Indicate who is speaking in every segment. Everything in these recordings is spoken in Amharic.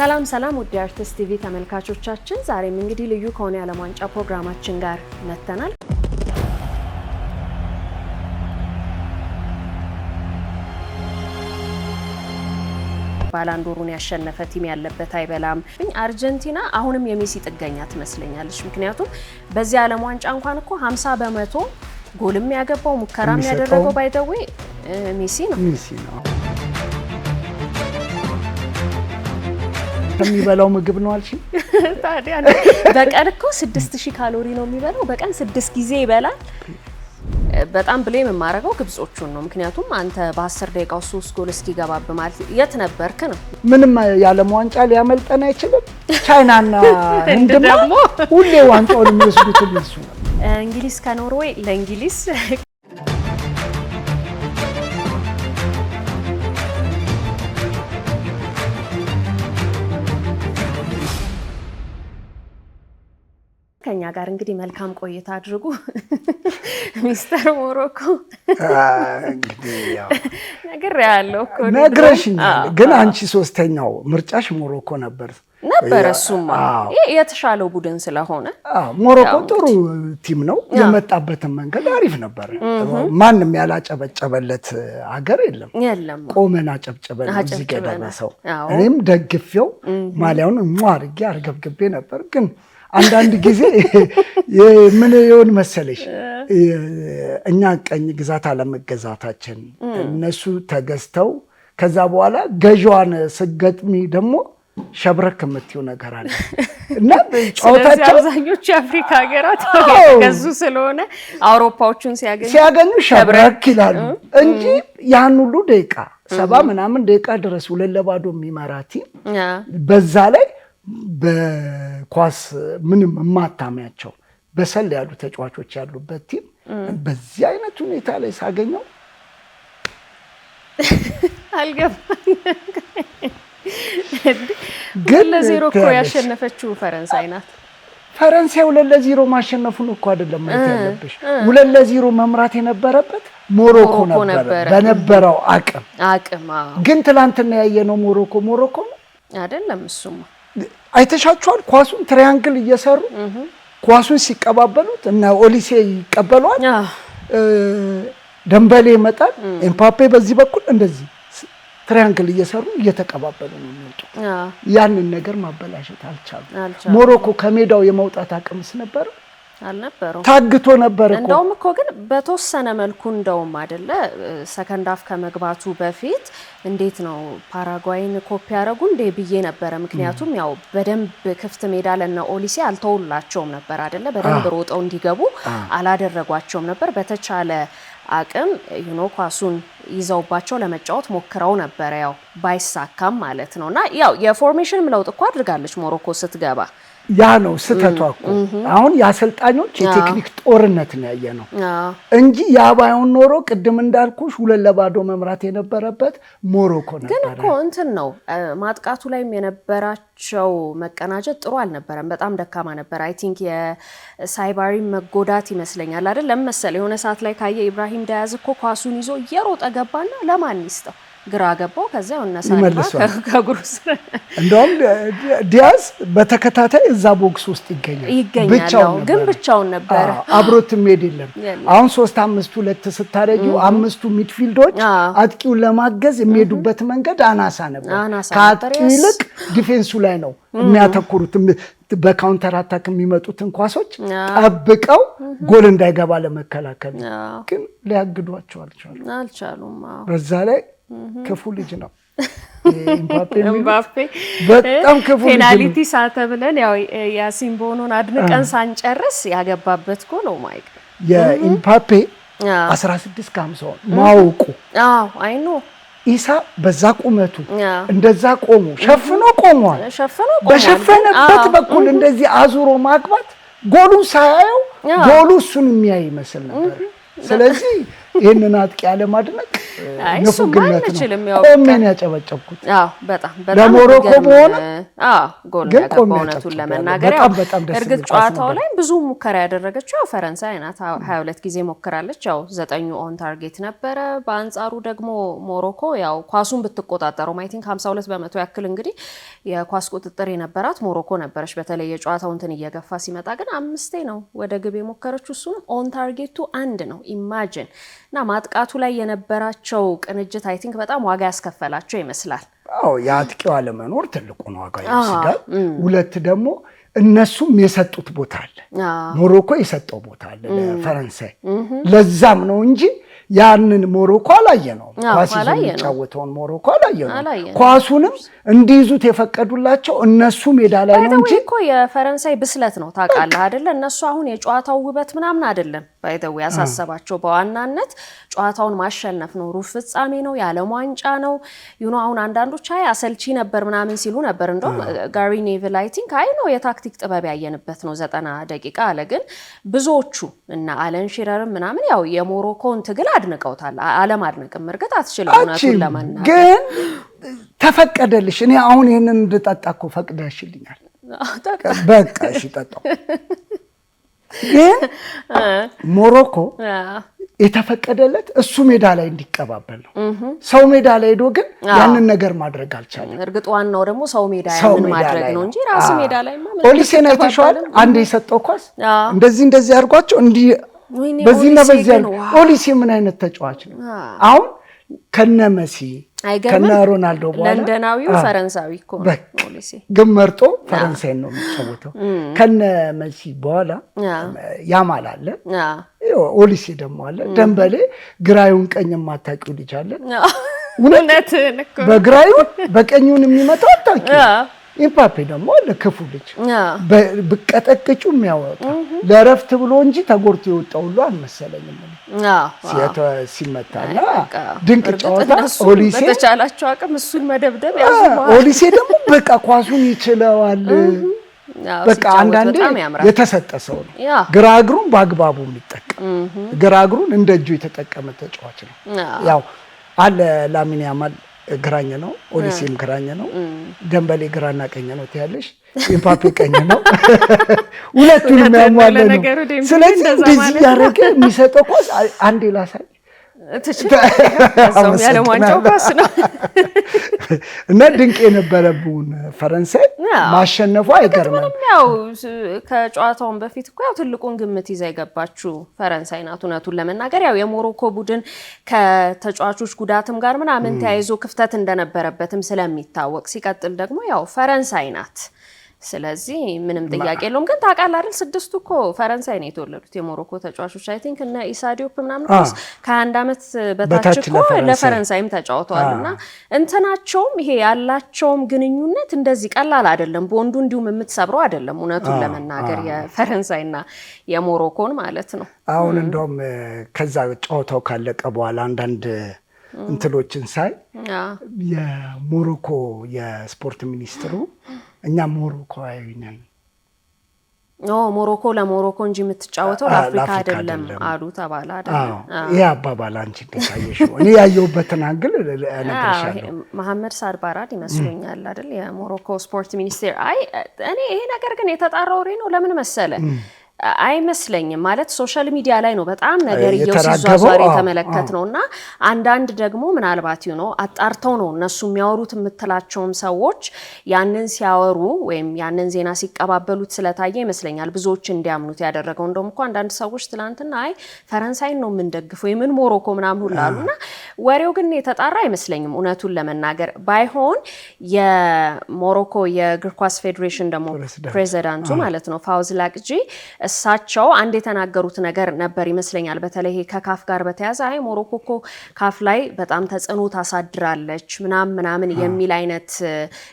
Speaker 1: ሰላም ሰላም ውድ አርቲስት ቲቪ ተመልካቾቻችን ዛሬም እንግዲህ ልዩ ከሆነ የዓለም ዋንጫ ፕሮግራማችን ጋር መጥተናል። ባላንዶሩን ያሸነፈ ቲም ያለበት አይበላም። አርጀንቲና አሁንም የሜሲ ጥገኛ ትመስለኛለች። ምክንያቱም በዚህ ዓለም ዋንጫ እንኳን እኮ 50% ጎልም ያገባው ሙከራም ያደረገው ባይደዌ ሜሲ ነው።
Speaker 2: የሚበላው ምግብ ነው አልሽ?
Speaker 1: ታዲያ በቀን እኮ 6000 ካሎሪ ነው የሚበላው። በቀን 6 ጊዜ ይበላል። በጣም ብሌም የማረጋው ግብጾቹን ነው። ምክንያቱም አንተ በ10 ደቂቃ 3 ጎል እስኪገባብ ማለት የት ነበርክ ነው።
Speaker 2: ምንም የዓለም ዋንጫ ሊያመልጠን አይችልም። ቻይናና ህንድ ደግሞ ሁሌ ዋንጫውን የሚወስዱት እነሱ ነው።
Speaker 1: እንግሊዝ ከኖርዌይ ለእንግሊዝ ከኛ ጋር እንግዲህ መልካም ቆይታ አድርጉ። ሚስተር ሞሮኮ
Speaker 2: እንግዲህ ያው
Speaker 1: ነግሬያለሁ እኮ
Speaker 2: ነግረሽኛል። ግን አንቺ ሶስተኛው ምርጫሽ ሞሮኮ ነበር።
Speaker 1: እሱማ የተሻለው ቡድን ስለሆነ
Speaker 2: ሞሮኮ ጥሩ ቲም ነው። የመጣበትን መንገድ አሪፍ ነበር። ማንም ያላጨበጨበለት ሀገር የለም። ቆመን አጨብጨበን እዚህ ጋር ደረሰው። እኔም ደግፌው ማሊያውን አድርጌ አርገብግቤ ነበር። ግን አንዳንድ ጊዜ ምን ይሆን መሰለሽ እኛ ቀኝ ግዛት አለመገዛታችን እነሱ ተገዝተው ከዛ በኋላ ገዢዋን ስገጥሚ ደግሞ ሸብረክ የምትይው ነገር አለ እና ጨዋታቸው
Speaker 1: አብዛኞቹ የአፍሪካ ሀገራት ገዙ ስለሆነ አውሮፓዎቹን ሲያገኙ
Speaker 2: ሸብረክ ይላሉ እንጂ ያን ሁሉ ደቂቃ 70 ምናምን ደቂቃ ድረስ 2-0 የሚመራ ቲም በዛ ላይ በኳስ ምንም ማታሚያቸው በሰል ያሉ ተጫዋቾች ያሉበት ቲም በዚህ አይነት ሁኔታ ላይ ሳገኘው
Speaker 1: አልገባኝ። ግን ለዜሮ እኮ ያሸነፈችው ፈረንሳይ ናት።
Speaker 2: ፈረንሳይ 2-0 ማሸነፉን እኮ አይደለም ማለት ያለብሽ። 2-0 መምራት የነበረበት ሞሮኮ ነበር በነበረው አቅም። ግን ትላንትና ያየነው ሞሮኮ ነው
Speaker 1: አይደለም። እሱማ
Speaker 2: አይተሻቸዋል። ኳሱን ትራያንግል እየሰሩ ኳሱን ሲቀባበሉት እና ኦሊሴ ይቀበሏል። ደምበሌ ይመጣል። ኤምፓፔ በዚህ በኩል እንደዚህ ትራያንግል እየሰሩ እየተቀባበሉ ነው የሚወጡት። ያንን ነገር ማበላሸት አልቻሉም። ሞሮኮ ከሜዳው የመውጣት አቅምስ ነበር
Speaker 1: አልነበረው።
Speaker 2: ታግቶ ነበር እኮ።
Speaker 1: እንደውም እኮ ግን በተወሰነ መልኩ እንደውም አይደለ ሰከንድ ሃፍ ከመግባቱ በፊት እንዴት ነው ፓራጓይን ኮፒ ያደረጉ እንደ ብዬ ነበር። ምክንያቱም ያው በደንብ ክፍት ሜዳ ለና ኦሊሴ አልተውላቸውም ነበር አይደለ። በደንብ ሮጠው እንዲገቡ አላደረጓቸውም ነበር። በተቻለ አቅም ኳሱን ይዘውባቸው ለመጫወት ሞክረው ነበር። ያው ባይሳካም ማለት ነውና ያው የፎርሜሽን ለውጥ እኮ አድርጋለች ሞሮኮ ስትገባ።
Speaker 2: ያ ነው ስተቷ እኮ። አሁን የአሰልጣኞች የቴክኒክ ጦርነት ነው ያየነው እንጂ ያ ባይሆን ኖሮ ቅድም እንዳልኩሽ 2-0 መምራት የነበረበት ሞሮኮ ነበር።
Speaker 1: ግን እኮ እንትን ነው ማጥቃቱ ላይም የነበራቸው መቀናጀት ጥሩ አልነበረም። በጣም ደካማ ነበር። አይ ቲንክ የሳይባሪ መጎዳት ይመስለኛል አይደል? ለምሳሌ የሆነ ሰዓት ላይ ካየ ኢብራሂም ዳያዝ እኮ ኳሱን ይዞ እየሮጠ ገባና ለማን ይስጠው ግራ ገባው። ከዛ እነሳለባ ከጉሩስ
Speaker 2: እንደውም ዲያዝ በተከታታይ እዛ ቦክስ ውስጥ ይገኛል።
Speaker 1: ግን ብቻውን ነበር።
Speaker 2: አብሮት ሜድ የለም። አሁን 3-5-2 ስታረጂው አምስቱ ሚድፊልዶች አጥቂውን ለማገዝ የሚሄዱበት መንገድ አናሳ ነበር። ከአጥቂው ይልቅ ዲፌንሱ ላይ ነው የሚያተኩሩት። በካውንተር አታክ የሚመጡትን ኳሶች ጠብቀው ጎል እንዳይገባ ለመከላከል ግን ሊያግዷቸው አልቻሉም። በዛ ላይ ክፉ ልጅ ነው
Speaker 1: ኤምባፔ።
Speaker 2: በጣም ክፉ ልጅ ነው።
Speaker 1: ፔናልቲ ሳተ ብለን ያው ያሲን ቦኖን አድንቀን ሳንጨርስ ያገባበት ጎል ነው ማይክ
Speaker 2: የኤምባፔ 16-50 ማውቁ
Speaker 1: አይኖ
Speaker 2: ኢሳ በዛ ቁመቱ እንደዛ ቆሞ ሸፍኖ ቆሟል። በሸፈነበት በኩል እንደዚህ አዙሮ ማግባት ጎሉን ሳያየው ጎሉ እሱን የሚያይ ይመስል ነበር። ስለዚህ ይሄንን አጥቂ ያለ ማድነቅ ንፉግነት ነው። ቆሜን ያጨበጨብኩት
Speaker 1: በጣም
Speaker 2: ለሞሮኮ በሆነ
Speaker 1: ጎል ያገባው እውነቱን ለመናገር ያው እርግጥ ጨዋታው ላይ ብዙ ሙከራ ያደረገችው ያው ፈረንሳይ ናት 22 ጊዜ ሞክራለች ያው 9 ኦን ታርጌት ነበረ በአንጻሩ ደግሞ ሞሮኮ ያው ኳሱን ብትቆጣጠረው አይ ቲንክ 52% ያክል እንግዲህ የኳስ ቁጥጥር የነበራት ሞሮኮ ነበረች በተለይ የጨዋታው እንትን እየገፋ ሲመጣ ግን 5 ነው ወደ ግብ የሞከረችው እሱም ኦን ታርጌቱ 1 ነው ኢማጂን እና ማጥቃቱ ላይ የነበራቸው ቅንጅት አይ ቲንክ በጣም ዋጋ ያስከፈላቸው ይመስላል
Speaker 2: ያጥቂው አለመኖር ትልቁን ዋጋ ይወስዳል ሁለት ደግሞ እነሱም የሰጡት ቦታ አለ ሞሮኮ የሰጠው ቦታ አለ ለፈረንሳይ ለዛም ነው እንጂ ያንን ሞሮኮ አላየነው ኳስ ይጫወተውን ሞሮኮ አላየነው ኳሱንም እንዲይዙት የፈቀዱላቸው እነሱ ሜዳ ላይ ነው እንጂ
Speaker 1: እኮ የፈረንሳይ ብስለት ነው ታውቃለህ አይደለ እነሱ አሁን የጨዋታው ውበት ምናምን አይደለም ባይተው ያሳሰባቸው በዋናነት ጨዋታውን ማሸነፍ ነው ሩብ ፍጻሜ ነው የዓለም ዋንጫ ነው ዩኖ አሁን አንዳንዶች አይ አሰልቺ ነበር ምናምን ሲሉ ነበር እንደውም ጋሪ ኔቭል አይ ቲንክ አይ ነው የታክቲክ ጥበብ ያየንበት ነው 90 ደቂቃ አለ ግን ብዙዎቹ እና አለን ሺረር ምናምን ያው የሞሮኮን ትግል አድንቀውታል ዓለም አድንቅም እርግጥ አትችልም እውነቱን ለማናገር
Speaker 2: ግን ተፈቀደልሽ እኔ አሁን ይሄንን እንድጠጣኩ ፈቅደሽልኛል በቃ እሺ ጠጣው ግን ሞሮኮ የተፈቀደለት እሱ ሜዳ ላይ እንዲቀባበል ነው ሰው ሜዳ ላይ ሄዶ ግን ያንን ነገር ማድረግ አልቻለም
Speaker 1: እርግጥ ዋናው ደግሞ ሰው ሜዳ ያንን ማድረግ ነው እንጂ ራስ ሜዳ ላይ
Speaker 2: ኦሊሴን አይተሽዋል አንዴ የሰጠው ኳስ እንደዚህ አድርጓቸው እንዲህ በዚህና በዚያ ኦሊሴ ምን አይነት ተጫዋች ነው አሁን ከነመሲ ከነ ሮናልዶ በኋላ
Speaker 1: ለንደናዊው ፈረንሳዊ እኮ ኦሊሴ
Speaker 2: ግን መርጦ ፈረንሳይ ነው የሚጫወተው ከነመሲ በኋላ ያማል አለ ኦሊሴ ደግሞ አለ ደምበሌ ግራዩን ቀኝ ማታቂው ልጅ አለ
Speaker 1: እውነትህን እኮ
Speaker 2: በግራዩን በቀኙን የሚመጣው አታቂው ኢምባፔ ደግሞ ለክፉ ልጅ በቀጠቅጩ የሚያወጣ ለረፍት ብሎ እንጂ ተጎርቶ የወጣው ሁሉ አልመሰለኝም ሲመታና ድንቅ ጨዋታ ኦሊሴ
Speaker 1: በተቻላቸው አቅም እሱን መደብደብ ያዙማ
Speaker 2: ኦሊሴ ደግሞ በቃ ኳሱን ይችላል በቃ አንዳንዴ የተሰጠ ሰው ነው ግራግሩን በአግባቡ የሚጠቀም ግራግሩን እንደ እጁ የተጠቀመ ተጫዋች ነው ያው አለ ላሚን ያማል ግራኝ ነው ኦሊሴም ግራኝ ነው ደምበሌ ግራና ቀኝ ነው ትያለሽ ኢምባፔ ቀኝ ነው ሁለቱንም ያሟላ ነው ስለዚህ እንደዚህ ያረገ የሚሰጠው ኳስ አንዴ ላሳይ
Speaker 1: ተጨማሪ ያለው ዋንጫው ኳስ ነው
Speaker 2: እና ድንቅ የነበረውን ፈረንሳይ ማሸነፉ አይገርምም
Speaker 1: ያው ከጨዋታውን በፊት እኮ ያው ትልቁን ግምት ይዛ የገባችው ፈረንሳይ ናት እውነቱን ለመናገር ያው የሞሮኮ ቡድን ከተጫዋቾች ጉዳትም ጋር ምናምን ተያይዞ ክፍተት እንደነበረበትም ስለሚታወቅ ሲቀጥል ደግሞ ያው ፈረንሳይ ናት ስለዚህ ምንም ጥያቄ የለውም ግን ታውቃለህ አይደል ስድስቱ እኮ ፈረንሳይ ነው የተወለዱት የሞሮኮ ተጫዋቾች አይ ቲንክ እና ኢሳዲዮፕ ምናምን ከ1 አመት በታች እኮ ለፈረንሳይም ተጫውተዋልና እንትናቸውም ይሄ ያላቸውም ግንኙነት እንደዚህ ቀላል አይደለም ቦንዱ እንዲሁም የምትሰብረው አይደለም እውነቱን ለመናገር የፈረንሳይና የሞሮኮን ማለት ነው
Speaker 2: አሁን እንደውም ከዛ ጨዋታው ካለቀ በኋላ አንዳንድ እንትሎችን ሳይ የሞሮኮ የስፖርት ሚኒስትሩ እኛ ሞሮኮዊ ነን
Speaker 1: ሞሮኮ ለሞሮኮ እንጂ የምትጫወተው ለአፍሪካ አይደለም አሉ ተባለ አይደል
Speaker 2: ይሄ አባባል አንቺ እንደታየሽው እኔ ያየሁበትን አንግል እነግርሻለሁ
Speaker 1: መሐመድ ሳርባራድ ይመስለኛል አይደል የሞሮኮ ስፖርት ሚኒስቴር አይ እኔ ይሄ ነገር ግን የተጣራ ወሬ ነው ለምን መሰለ አይመስለኝም ማለት ሶሻል ሚዲያ ላይ ነው በጣም ነገር እየወሰዟዟሪ ተመለከትነውና አንዳንድ ደግሞ ምናልባት አጣርተው ነው እነሱ የሚያወሩት የምትላቸውም ሰዎች ያንን ሲያወሩ ወይም ያንን ዜና ሲቀባበሉት ስለታየ ይመስለኛል ብዙዎች እንዲያምኑት ያደረገው እንደውም እኮ አንዳንድ ሰዎች ትላንትና አይ ፈረንሳይን ነው የምንደግፈው የምን ሞሮኮ ምናምን ሁሉ አሉና ወሬው ግን የተጣራ አይመስለኝም እውነቱን ለመናገር ባይሆን የሞሮኮ የእግር ኳስ ፌዴሬሽን ደግሞ ፕሬዚዳንቱ ማለት ነው ፋውዝ ላቅጂ እሳቸው አንድ የተናገሩት ነገር ነበር ይመስለኛል በተለይ ከካፍ ጋር በተያያዘ አይ ሞሮኮ እኮ ካፍ ላይ በጣም ተጽዕኖ ታሳድራለች ምናምን የሚል አይነት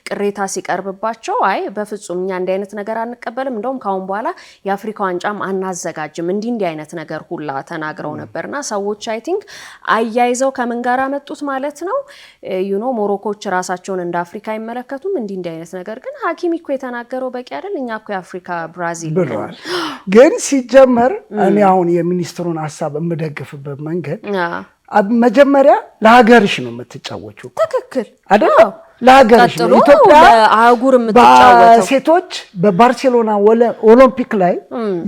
Speaker 1: ቅሬታ ሲቀርብባቸው አይ በፍጹም እኛ እንዲህ አይነት ነገር አንቀበልም እንደውም ካሁን በኋላ የአፍሪካ ዋንጫም አናዘጋጅም እንዲህ አይነት ነገር ሁላ ተናግረው ነበርና ሰዎች አይ ቲንክ አያይዘው ከምን ጋር መጡት ማለት ነው ሞሮኮች ራሳቸውን እንደ አፍሪካ አይመለከቱም እንዲህ አይነት ነገር ግን ሐኪም እኮ የተናገረው በቂ አይደል እኛ እኮ የአፍሪካ ብራዚል
Speaker 2: ግን ሲጀመር እኔ አሁን የሚኒስትሩን ሐሳብ የምደግፍበት መንገድ መጀመሪያ ለሀገርሽ ነው የምትጫወቹ
Speaker 1: ትክክል
Speaker 2: አይደል ለሀገርሽ
Speaker 1: ነው ኢትዮጵያ አህጉር የምትጫወተው
Speaker 2: ሴቶች በባርሴሎና ኦሎምፒክ ላይ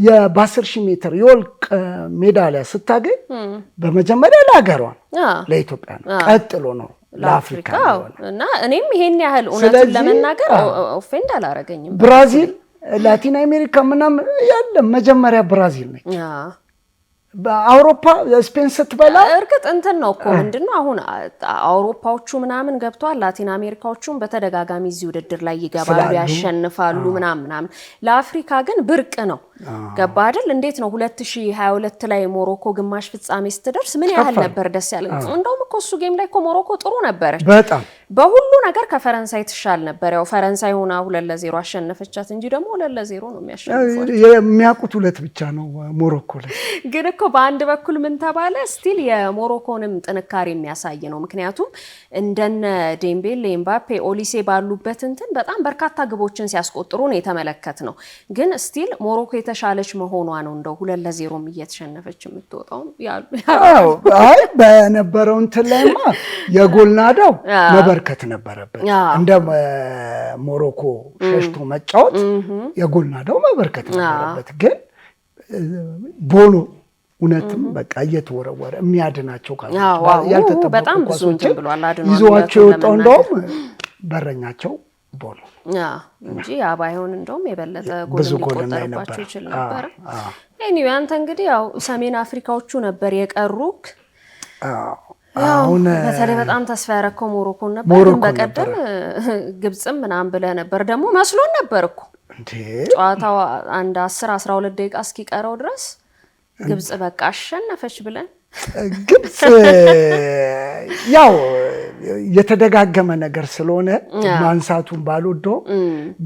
Speaker 2: የ10,000 ሜትር የወርቅ ሜዳሊያ ስታገኝ በመጀመሪያ ለሀገሯ ለኢትዮጵያ ነው ቀጥሎ ነው ለአፍሪካ
Speaker 1: እና እኔም ይሄን ያህል እውነቱን ለመናገር ኦፌንድ አላረገኝም
Speaker 2: ብራዚል ላቲን አሜሪካ ምናምን ያለ መጀመሪያ ብራዚል ነች በአውሮፓ ስፔን ስትበላ
Speaker 1: እርግጥ እንትን ነው እኮ ምንድነው አሁን አውሮፓዎቹ ምናምን ገብቷል ላቲን አሜሪካዎቹም በተደጋጋሚ እዚህ ውድድር ላይ ይገባሉ ያሸንፋሉ ምናምን ለአፍሪካ ግን ብርቅ ነው ገባ አይደል እንዴት ነው 2022 ላይ ሞሮኮ ግማሽ ፍጻሜ ስትደርስ ምን ያህል ነበር ደስ ያለኝ እንደውም እኮ እሱ ጌም ላይ እኮ ሞሮኮ ጥሩ ነበረች
Speaker 2: በጣም
Speaker 1: በሁሉ ነገር ከፈረንሳይ ትሻል ነበር ያው ፈረንሳይ ሆና 2-0 አሸነፈቻት እንጂ ደግሞ 2-0 ነው የሚያሸንፈው
Speaker 2: የሚያውቁት ሁለት ብቻ ነው ሞሮኮ ላይ
Speaker 1: ግን እኮ በአንድ በኩል ምን ተባለ ስቲል የሞሮኮንም ጥንካሬ የሚያሳይ ነው ምክንያቱም እንደነ ዴምቤሌ ኤምባፔ ኦሊሴ ባሉበት እንትን በጣም በርካታ ግቦችን ሲያስቆጥሩ ነው የተመለከትነው ግን ስቲል ሞሮኮ የተሻለች መሆኗ ነው እንደው 2-0 እየተሸነፈች የምትወጣው
Speaker 2: አዎ አይ በነበረው እንትን ላይማ የጎል ናዳው መበርከት ነበረበት እንደ ሞሮኮ ሸሽቶ መጫወት የጎል ናዳው መበርከት ነበረበት ግን ቦሎ እውነትም በቃ እየተወረወረ የሚያድናቸው ካሉ ያልተጠበቁ
Speaker 1: በጣም ብዙ እንትን ብሏል አድኗል
Speaker 2: ይዟቸው የወጣው እንደውም በረኛቸው ቦሎ
Speaker 1: እንጂ አባይሆን እንደውም የበለጠ ጎል ሊቆጠርባቸው ይችላል ነበር ኤኒዌይ አንተ እንግዲህ ያው ሰሜን አፍሪካዎቹ ነበር የቀሩክ
Speaker 2: አሁን
Speaker 1: በተለይ በጣም ተስፋ ያረከው ሞሮኮ ነበር በቀደም ግብጽም ምናምን ብለ ነበር ደግሞ መስሎን ነበር እኮ
Speaker 2: እንዴ
Speaker 1: ጨዋታው አንድ 10-12 ደቂቃ እስኪቀረው ድረስ ግብጽ በቃ አሸነፈች ብለን
Speaker 2: ግብጽ ያው የተደጋገመ ነገር ስለሆነ ማንሳቱን ባልወደው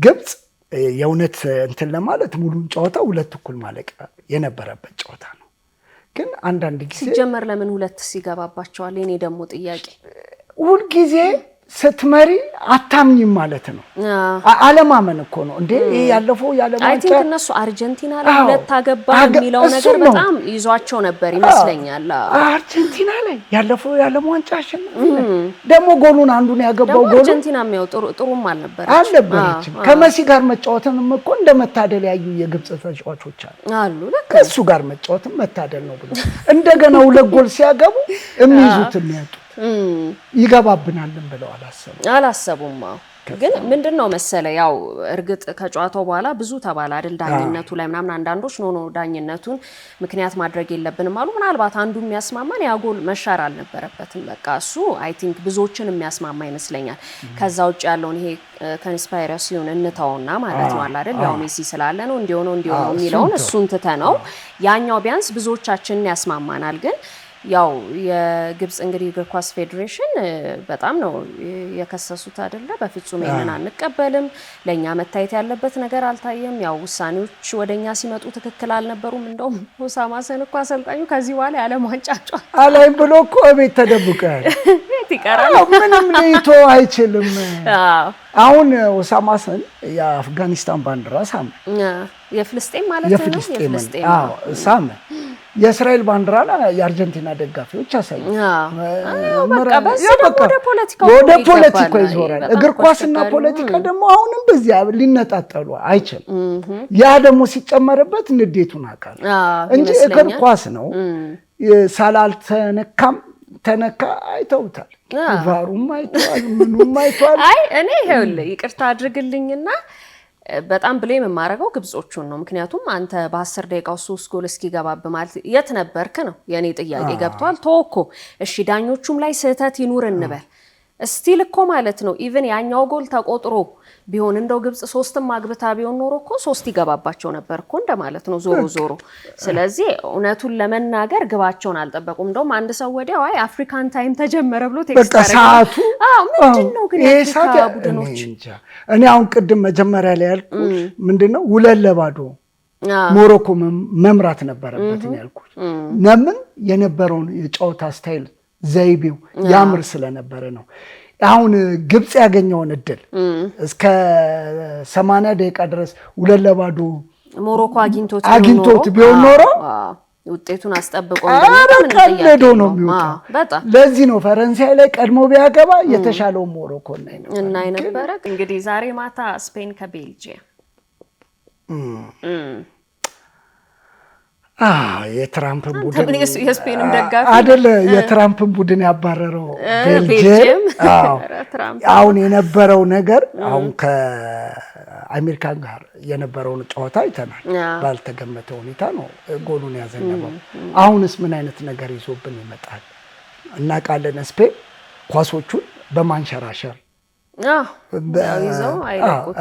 Speaker 2: ግብጽ የእውነት እንትን ለማለት ሙሉን ጨዋታ ሁለት እኩል ማለቅ የነበረበት ጨዋታ ነው ግን አንዳንድ ጊዜ
Speaker 1: ሲጀመር ለምን ሁለት ሲገባባቸዋል የኔ ደግሞ ጥያቄ
Speaker 2: ሁሉ ጊዜ ስትመሪ አታምኝም ማለት ነው አለማመን እኮ ነው እንዴ ያለፈው ያለማንጫ
Speaker 1: አይ ቲንክ እነሱ አርጀንቲና ላይ ሁለት አገባ የሚለው ነገር በጣም ይዟቸው ነበር ይመስለኛል
Speaker 2: አርጀንቲና ላይ ያለፈው ያለማንጫ ደግሞ ጎሉን አንዱን ያገባው ጎሉ
Speaker 1: አርጀንቲና ነው ጥሩም
Speaker 2: አልነበረች ከመሲ ጋር መጫወትንም እኮ እንደመታደል ያዩ የግብጽ ተጫዋቾች
Speaker 1: አሉ
Speaker 2: ከሱ ጋር መጫወትም መታደል ነው ብሎ እንደገና ሁለት ጎል ሲያገቡ የሚይዙት የሚያጡ ይገባብናልን ብለው
Speaker 1: አላሰቡም ግን ምንድነው መሰለ ያው እርግጥ ከጨዋታው በኋላ ብዙ ተባለ አይደል ዳኝነቱ ላይ ምናምን አንዳንዶች ነው ዳኝነቱን ምክንያት ማድረግ የለብንም አሉ ምናልባት አንዱ የሚያስማማን ያ ጎል መሻር አልነበረበትም በቃ እሱ አይ ቲንክ ብዙዎችን የሚያስማማ ይመስለኛል ከዛ ውጭ ያለውን ይሄ ኮንስፓይረሲውን እንተውና ማለት ነው አይደል ያው ሜሲ ስላለ ነው እንዲሆነው የሚለውን እሱን ትተነው ያኛው ቢያንስ ብዙዎቻችንን ያስማማናል ግን ያው የግብጽ እንግዲህ እግር ኳስ ፌዴሬሽን በጣም ነው የከሰሱት አይደለ በፍጹም ይሄንን አንቀበልም ለኛ መታየት ያለበት ነገር አልታየም ያው ውሳኔዎች ወደኛ ሲመጡ ትክክል አልነበሩም እንደውም ኦሳማ ሰን እኮ አሰልጣኙ ከዚህ በኋላ ያለ ማንጫጫ
Speaker 2: አላይ ብሎ እኮ ቤት ተደብቀዋል
Speaker 1: ቤት ይቀራል
Speaker 2: ምንም ሊቶ አይችልም አሁን ኦሳማ ሰን የአፍጋኒስታን ባንዲራ ሳመ
Speaker 1: የፍልስጤም ማለት ነው የፍልስጤም
Speaker 2: ሳመ የእስራኤል ባንዲራ የአርጀንቲና ደጋፊዎች አሳዩ ወደ ፖለቲካ ይዞራል እግር ኳስና ፖለቲካ ደግሞ አሁንም በዚያ ሊነጣጠሉ አይችልም ያ ደግሞ ሲጨመርበት ንዴቱን አቃል እንጂ እግር ኳስ ነው ሳላልተነካም ተነካ አይተውታል ቫሩም አይተዋል ምኑም አይተዋል
Speaker 1: አይ እኔ ይኸውልህ ይቅርታ አድርግልኝና በጣም ብሌም የማረጋው ግብጾቹን ነው ምክንያቱም አንተ በ10 ደቂቃው 3 ጎል እስኪገባብ ማለት የት ነበርክ ነው የኔ ጥያቄ ገብቷል ተወኮ እሺ ዳኞቹም ላይ ስህተት ይኑር እንበል ስቲል እኮ ማለት ነው ኢቭን ያኛው ጎል ተቆጥሮ ቢሆን እንደው ግብጽ 3ም አግብታ ቢሆን ኖሮ እኮ 3 ይገባባቸው ነበር እኮ እንደማለት ነው ዞሮ ስለዚህ እውነቱን ለመናገር ግባቸውን አልጠበቁም እንደውም አንድ ሰው ወዲያው አይ አፍሪካን ታይም ተጀመረ ብሎ ቴክስት አረጋ
Speaker 2: ሰዓቱ
Speaker 1: ምንድነው ግን የአፍሪካ ቡድኖች
Speaker 2: እኔ አሁን ቅድም መጀመሪያ ላይ ያልኩት ምንድነው 2-0 ሞሮኮ መምራት ነበረበት ነው ያልኩት ለምን የነበረውን የጨዋታ ስታይል ዘይቤው ያምር ስለነበረ ነው አሁን ግብጽ ያገኘውን እድል እስከ 80 ደቂቃ ድረስ 2-0
Speaker 1: ሞሮኮ አግኝቶት ቢሆን
Speaker 2: ኖሮ
Speaker 1: ውጤቱን አስጠብቆ እንደሚቀለዶ
Speaker 2: ነው የሚወጣው። ለዚህ ነው ፈረንሳይ ላይ ቀድሞ ቢያገባ የተሻለው ሞሮኮ
Speaker 1: እና የነበረ እንግዲህ ዛሬ ማታ ስፔን ከቤልጂየም
Speaker 2: የትራምፕ ቡድን
Speaker 1: የስፔንም ደጋፊ
Speaker 2: አይደለ የትራምፕ ቡድን ያባረረው ቤልጂየም አሁን የነበረው ነገር አሁን ከአሜሪካን ጋር የነበረውን ጨዋታ አይተናል። ባልተገመተ ሁኔታ ነው ጎሉን ያዘነበው። አሁንስ ምን አይነት ነገር ይዞብን ይመጣል? እናውቃለን። ስፔን ኳሶቹን በማንሸራሸር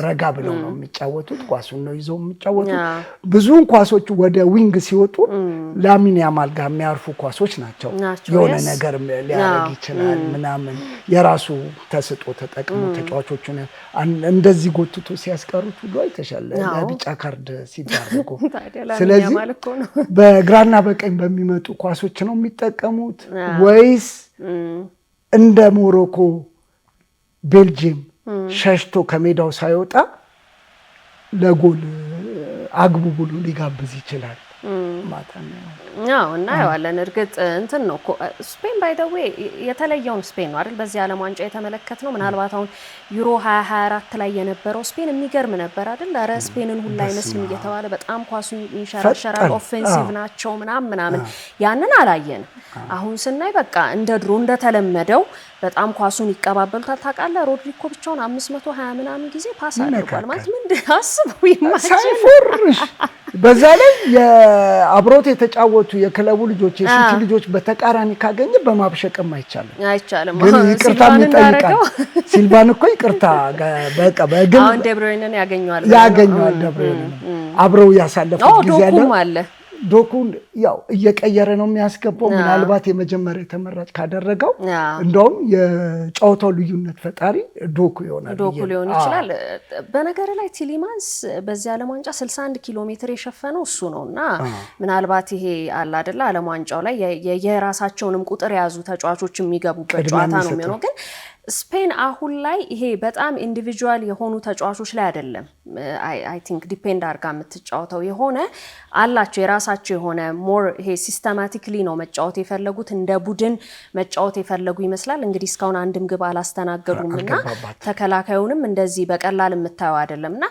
Speaker 2: ረጋ ብለው ነው የሚጫወቱት። ኳሱን ነው ይዘው የሚጫወቱት። ብዙውን ኳሶች ወደ ዊንግ ሲወጡ ላሚን ያማል ጋር የሚያርፉ ኳሶች ናቸው። የሆነ ነገር ሊያደርግ ይችላል ምናምን የራሱ ተስጦ ተጠቅሞ ተጫዋቾቹን እንደዚህ ጎትቶ ሲያስቀሩት ሁሉ አይተሻል፣ ቢጫ ካርድ ሲዳረጉ። ስለዚህ በግራና በቀኝ በሚመጡ ኳሶች ነው የሚጠቀሙት ወይስ እንደ ሞሮኮ ቤልጂየም ሸሽቶ ከሜዳው ሳይወጣ ለጎል አግቡ ብሎ ሊጋብዝ ይችላል? ማታ
Speaker 1: ነው እና ያዋለን እርግጥ እንትን ነው ስፔን ባይ ዘ ዌይ የተለየውን ስፔን ነው አይደል በዚህ ዓለም ዋንጫ የተመለከትነው። ምናልባት አሁን ዩሮ 2024 ላይ የነበረው ስፔን የሚገርም ነበር አይደል? አረ ስፔንን ሁሉ አይመስልም እየተባለ በጣም ኳሱ ይንሸራሸራል፣ ኦፌንሲቭ ናቸው ምናምን ያንን አላየንም። አሁን ስናይ በቃ እንደ ድሮ እንደተለመደው በጣም ኳሱን ይቀባበሉታል። ታውቃለህ ሮድሪጎ ብቻውን 520 ምናምን ጊዜ ፓስ አድርጓል ማለት ምንድን አስበው
Speaker 2: ሳይፈርሽ በዛ ላይ የአብሮት የተጫወቱ የክለቡ ልጆች የሲቲ ልጆች በተቃራኒ ካገኘ በማብሸቅም አይቻልም። ግን ይቅርታ የሚጠይቃል ሲልቫን እኮ ይቅርታ በቃ በግል
Speaker 1: አሁን ደብሮይነን ያገኘዋል
Speaker 2: ደብሮይነን አብረው ያሳለፉት ጊዜ አለ። ዶኩን ያው እየቀየረ ነው የሚያስገባው። ምናልባት የመጀመሪያ ተመራጭ ካደረገው እንደውም የጨዋታው ልዩነት ፈጣሪ ዶኩ ይሆናል።
Speaker 1: ዶኩ ሊሆን ይችላል። በነገር ላይ ቲሊማንስ በዚህ ዓለም ዋንጫ 61 ኪሎ ሜትር የሸፈነው እሱ ነውና ምናልባት ይሄ አለ አይደለ ዓለም ዋንጫው ላይ የራሳቸውንም ቁጥር የያዙ ተጫዋቾች የሚገቡበት ጨዋታ ነው የሚሆነው። ግን ስፔን አሁን ላይ ይሄ በጣም ኢንዲቪጁዋል የሆኑ ተጫዋቾች ላይ አይደለም አይ ቲንክ ዲፔንድ አድርጋ የምትጫወተው የሆነ አላቸው የራሳቸው የሆነ ሞር ይሄ ሲስተማቲክሊ ነው መጫወት የፈለጉት እንደ ቡድን መጫወት የፈለጉ ይመስላል። እንግዲህ እስካሁን አንድም ግብ አላስተናገዱምና ተከላካዩንም እንደዚህ በቀላል የምታየው አይደለምና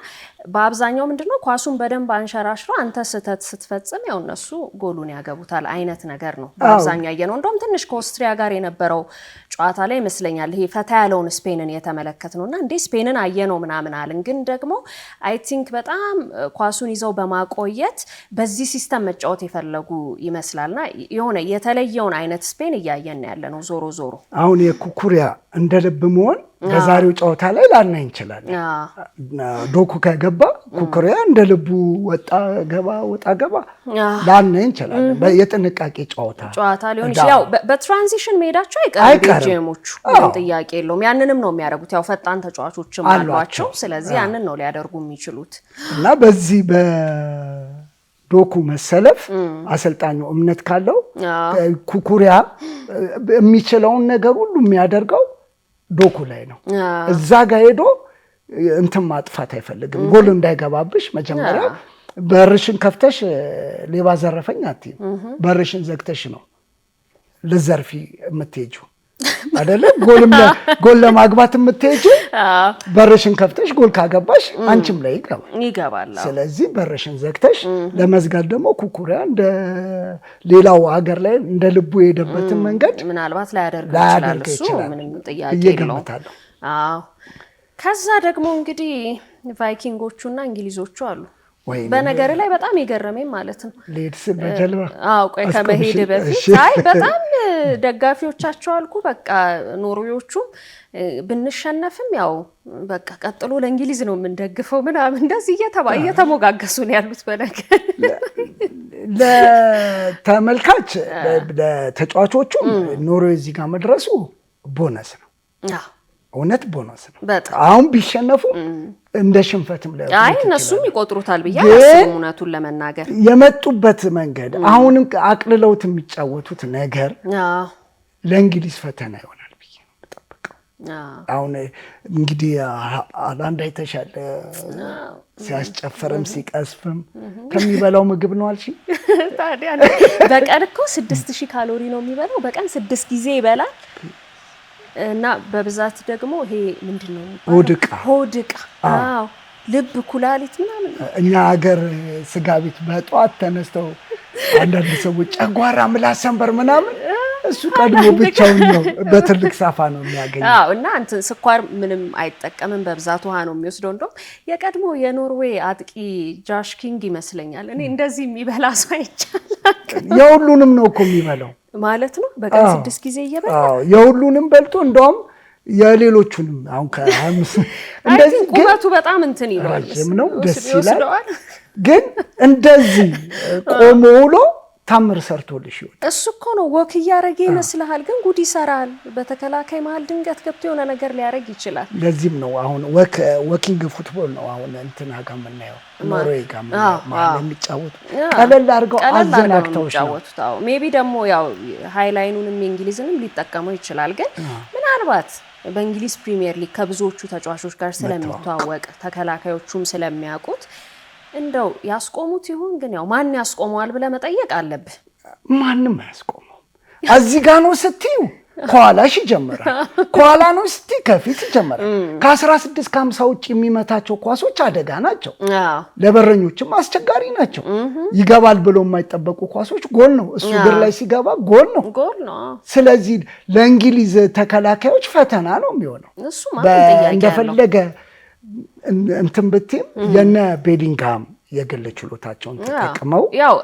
Speaker 1: በአብዛኛው ምንድነው ኳሱን በደንብ አንሸራሽረው አንተ ስተት ስትፈጽም ያው እነሱ ጎሉን ያገቡታል አይነት ነገር ነው በአብዛኛው ያየነው። እንደውም ትንሽ ከኦስትሪያ ጋር የነበረው ጨዋታ ላይ ይመስለኛል ይሄ ፈታ ያለውን ስፔንን የተመለከትነውና እንዴ ስፔንን አየነው ምናምን አልን። ግን ደግሞ አይ ቲንክ በጣም ኳሱን ይዘው በማቆየት በዚህ ሲስተም መጫወት የፈለጉ ይመስላልና የሆነ የተለየውን አይነት ስፔን እያየን ያለ ነው። ዞሮ
Speaker 2: አሁን የኩኩሪያ እንደልብ መሆን በዛሬው ጨዋታ ላይ ላናይ እንችላለን። ዶኩ ከገባ ኩኩሪያ እንደልቡ ወጣ ገባ ላናይ እንችላለን። የጥንቃቄ ጨዋታ
Speaker 1: ሊሆን ይችላል። ያው በትራንዚሽን ሜዳቸው አይቀርም ጄሞቹ ጥያቄ የለውም። ያንንም ነው የሚያደርጉት። ያው ፈጣን ተጫዋቾችም አሏቸው። ስለዚህ ያንን ነው ሊያደርጉ የሚችሉት
Speaker 2: እና በዚህ በዶኩ መሰለፍ አሰልጣኙ እምነት ካለው ኩኩሪያ የሚችለውን ነገር ሁሉ የሚያደርገው ዶኩ ላይ ነው። እዛ ጋር ሄዶ እንትን ማጥፋት አይፈልግም። ጎል እንዳይገባብሽ መጀመሪያ በርሽን ከፍተሽ ሌባ ዘረፈኝ አትይም። በርሽን ዘግተሽ ነው ለዘርፊ የምትሄጂው አይደለ? ጎል ለማግባት የምትሄጂው በርሽን ከፍተሽ ጎል ካገባሽ አንቺም ላይ
Speaker 1: ይገባል።
Speaker 2: ስለዚህ በርሽን ዘግተሽ ለመዝጋት ደግሞ ኩኩሪያ እንደ ሌላው ሀገር ላይ እንደ ልቡ የሄደበትን መንገድ
Speaker 1: ምናልባት ላያደርግ ይችላል። ምንም ጥያቄ የለውም። ከዛ ደግሞ እንግዲህ ቫይኪንጎቹና እንግሊዞቹ አሉ። በነገር ላይ በጣም የገረመኝ ማለት ነው
Speaker 2: ሌድስ በጀልባ
Speaker 1: ቆይ ከመሄድ በፊት አይ በጣም ደጋፊዎቻቸው አልኩ በቃ ኖርዌዎቹም ብንሸነፍም ያው በቃ ቀጥሎ ለእንግሊዝ ነው የምንደግፈው ምናምን እንደዚህ እየተሞጋገሱ ነው ያሉት። በነገር
Speaker 2: ለተመልካች ለተጫዋቾቹ ኖርዌይ እዚህ ጋር መድረሱ ቦነስ ነው። እውነት ቦነስ ነው። አሁን ቢሸነፉ እንደ ሽንፈትም
Speaker 1: አይ እነሱም ይቆጥሩታል ብዬ አስቡም። እውነቱን ለመናገር
Speaker 2: የመጡበት መንገድ አሁንም አቅልለውት የሚጫወቱት ነገር ለእንግሊዝ ፈተና ይሆናል ብዬ ነው የምጠብቀው። አሁን እንግዲህ አንድ አይተሻል ሲያስጨፍርም ሲቀስፍም ከሚበላው ምግብ ነው አልሽ
Speaker 1: ታዲያ በቀን እኮ 6000 ካሎሪ ነው የሚበላው በቀን 6 ጊዜ ይበላል እና በብዛት ደግሞ ይሄ ምንድነው ሆድቃ አዎ ልብ ኩላሊት ምናምን
Speaker 2: እኛ ሀገር ስጋ ቤት በጧት ተነስተው አንዳንድ ሰዎች ጨጓራ ምላስ ሰንበር ምናምን እሱ ቀድሞ ብቻውን ነው በትልቅ ሳፋ ነው የሚያገኘው
Speaker 1: አዎ እና እንትን ስኳር ምንም አይጠቀምም በብዛት ውሃ ነው የሚወስደው እንደው የቀድሞ የኖርዌይ አጥቂ ጃሽ ኪንግ ይመስለኛል እኔ እንደዚህ የሚበላ ሰው አይቻልም
Speaker 2: የሁሉንም ነው እኮ የሚበላው
Speaker 1: ማለት ነው በቀን 6 ጊዜ እየበላ
Speaker 2: አዎ የሁሉንም በልቶ እንደውም የሌሎቹንም አሁን
Speaker 1: እንደዚህ ቁመቱ በጣም እንትን ይላል
Speaker 2: ነው ደስ ይላል ግን እንደዚህ ቆሞ ውሎ ታምር ሰርቶልሽ ይወጣ
Speaker 1: እሱ እኮ ነው ወክ ያረገ ይመስልሃል ግን ጉድ ይሰራል በተከላካይ መሃል ድንገት ገብቶ የሆነ ነገር ሊያረግ ይችላል
Speaker 2: ለዚህም ነው አሁን ወኪንግ ፉትቦል ነው አሁን እንትና ጋር የምናየው ኖርዌይ ጋር ማለት የሚጫወቱ ቀለል አድርገው አዘናግተው
Speaker 1: ይጫወቱታው ሜቢ ደግሞ ያው ሃይላይኑንም እንግሊዝንም ሊጠቀመው ይችላል ግን ምናልባት በእንግሊዝ ፕሪሚየር ሊግ ከብዙዎቹ ተጫዋቾች ጋር ስለሚተዋወቅ ተከላካዮቹም ስለሚያውቁት እንደው ያስቆሙት ይሁን ግን ያው ማን ያስቆመዋል ብለ መጠየቅ አለብህ
Speaker 2: ማንንም ያስቆመው እዚህ ጋር ነው ስትዩ ኳላሽ ይጀምራል ኳላ ነው ስትይ ከፊት ይጀምራል ከ16 ከ50 ውጭ የሚመታቸው ኳሶች አደጋ ናቸው ለበረኞችም አስቸጋሪ ናቸው ይገባል ብሎ የማይጠበቁ ኳሶች ጎል ነው እሱ ግር ላይ ሲገባ ጎል ነው ስለዚህ ለእንግሊዝ ተከላካዮች ፈተና ነው የሚሆነው
Speaker 1: እሱ ማለት ጥያቄ
Speaker 2: እንደፈለገ እንትን ብትም የነ ቤሊንግሃም የግል ችሎታቸውን ተጠቅመው
Speaker 1: ያው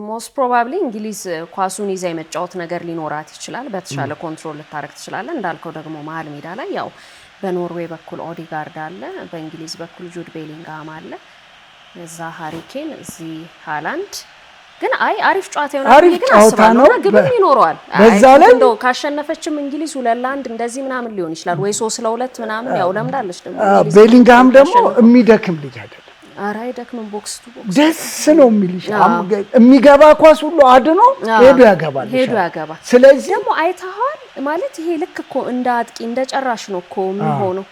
Speaker 1: ሞስት ፕሮባብሊ እንግሊዝ ኳሱን ይዛ የመጫወት ነገር ሊኖራት ይችላል በተሻለ ኮንትሮል ልታረግ ትችላለህ እንዳልከው ደግሞ መሃል ሜዳ ላይ ያው በኖርዌይ በኩል ኦዲጋርድ አለ በእንግሊዝ በኩል ጁድ ቤሊንግሃም አለ እዛ ሃሪ ኬን እዚህ ሃላንድ ግን አሪፍ ጨዋታ ነው ግብም ይኖረዋል
Speaker 2: በዛ ላይ
Speaker 1: እንደው ካሸነፈችም እንግሊዝ 2-1 እንደዚህ ምናምን ሊሆን ይችላል ወይ 3-2 ምናምን ያው ለምዳለች ደግሞ
Speaker 2: ቤሊንግሃም ደግሞ የሚደክም ልጅ አይደለም
Speaker 1: ኧረ አይደክምም ቦክስ ቱ ቦክስ
Speaker 2: ደስ ነው የሚልሽ የሚገባ ኳስ ሁሉ አድኖ ሄዶ ያገባል ስለዚህ
Speaker 1: ደግሞ አይተሃል ማለት ይሄ ልክ እኮ እንደ አጥቂ እንደ ጨራሽ ነው እኮ የሚሆነው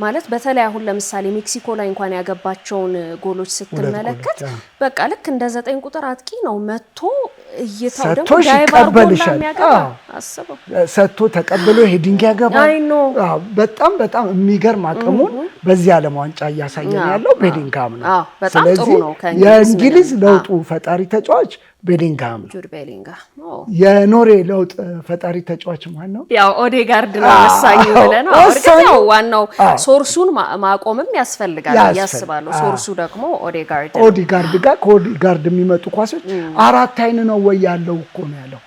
Speaker 1: ማለት በተለይ አሁን ለምሳሌ ሜክሲኮ ላይ እንኳን ያገባቸውን ጎሎች ስትመለከት በቃ ልክ እንደ 9 ቁጥር አጥቂ ነው መጥቶ እይታው ደግሞ ዳይቫር ጎል የሚያገባ አስበው
Speaker 2: ሰጥቶ ተቀብሎ ሄዲንግ ያገባል በጣም በጣም የሚገርም አቅሙን በዚህ ዓለም ዋንጫ እያሳየን ያለው ቤሊንግሃም ነው
Speaker 1: በጣም ጥሩ ነው
Speaker 2: የእንግሊዝ ለውጡ ፈጣሪ ተጫዋች ቤሊንግሃም
Speaker 1: ጁድ ቤሊንግሃም
Speaker 2: የኖሬ ለውጥ ፈጣሪ ተጫዋች ማን ነው
Speaker 1: ያው ኦዴጋርድ ነው ወሳኙ ብለና አርገው ዋናው ሶርሱን ማቆምም ያስፈልጋል ያስባሉ ሶርሱ ደግሞ
Speaker 2: ኦዴጋርድ ጋር ከኦዴጋርድ የሚመጡ ኳሶች አራት አይን ነው ወይ ያለው እኮ ነው ያለው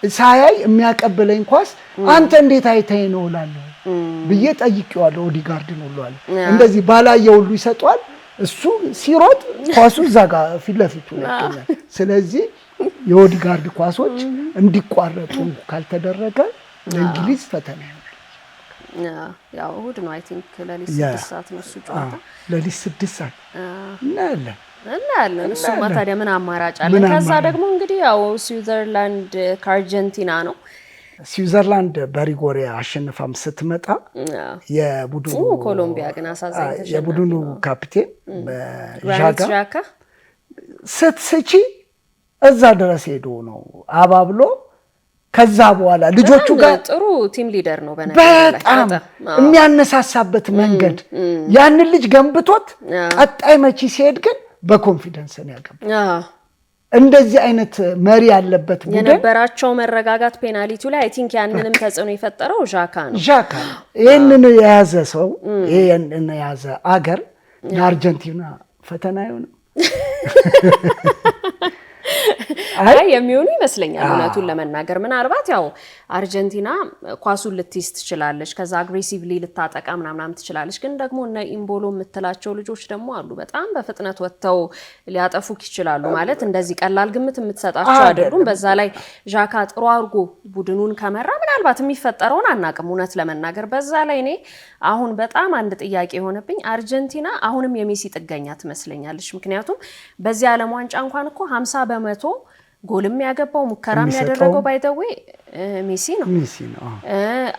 Speaker 2: ሳያይ የሚያቀበለኝ ኳስ አንተ እንዴት አይተህ ነው እላለሁ ብዬ ጠይቄዋለሁ ኦዴጋርድን ሁሉ አለ እንደዚህ ባላየው ሁሉ ይሰጣል እሱ ሲሮጥ ኳሱ ዛጋ ፊት ለፊቱ ይገኛል ስለዚህ የኦዴጋርድ ኳሶች እንዲቋረጡ ካልተደረገ ለእንግሊዝ ፈተና ይሆናል
Speaker 1: ያው እሑድ ነው አይ ቲንክ ለሊት 6 ሰዓት ነው እሱ ጨዋታ
Speaker 2: ለሊት 6 ሰዓት
Speaker 1: እናያለን እሱማ ታዲያ ምን አማራጭ አለ ከዛ ደግሞ እንግዲህ ያው ስዊዘርላንድ ከአርጀንቲና ነው
Speaker 2: ስዊዘርላንድ በሪጎሪ አሸንፋም ስትመጣ የቡድኑ
Speaker 1: ኮሎምቢያ ግን አሳዛኝ ተሸናፊ
Speaker 2: የቡድኑ ካፒቴን
Speaker 1: ዣካ
Speaker 2: ስትስቺ እዛ ድረስ ሄዶ ነው አባብሎ ከዛ በኋላ ልጆቹ ጋር
Speaker 1: ጥሩ ቲም ሊደር ነው
Speaker 2: በጣም የሚያነሳሳበት መንገድ ያንን ልጅ ገንብቶት ቀጣይ መቺ ሲሄድ ግን በኮንፊደንስ ነው ያገባው እንደዚህ አይነት መሪ ያለበት ቡድን
Speaker 1: የነበራቸው መረጋጋት ፔናልቲው ላይ አይ ቲንክ ያንንም ተጽዕኖ የፈጠረው ዣካ ነው
Speaker 2: ይሄንን የያዘ ሰው ይሄንን የያዘ አገር ለአርጀንቲና ፈተና ይሆናል
Speaker 1: አይ የሚሆኑ ይመስለኛል እውነቱን ለመናገር ምናልባት ያው አርጀንቲና ኳሱን ልትይዝ ትችላለች ከዛ አግሬሲቭሊ ልታጠቃ ምናምን ትችላለች ግን ደግሞ እነ ኢምቦሎ የምትላቸው ልጆች ደግሞ አሉ በጣም በፍጥነት ወጥተው ሊያጠፉክ ይችላሉ ማለት እንደዚህ ቀላል ግምት የምትሰጣቸው አይደሉም በዛ ላይ ዣካ ጥሩ አርጎ ቡድኑን ከመራ ምናልባት የሚፈጠረውን አናቅም እውነት ለመናገር በዛ ላይ እኔ አሁን በጣም አንድ ጥያቄ የሆነብኝ አርጀንቲና አሁንም የሜሲ ጥገኛ ትመስለኛለች ምክንያቱም በዚህ ዓለም ዋንጫ እንኳን እኮ 50% ጎልም ያገባው ሙከራም ያደረገው ባይደዌ ሜሲ ነው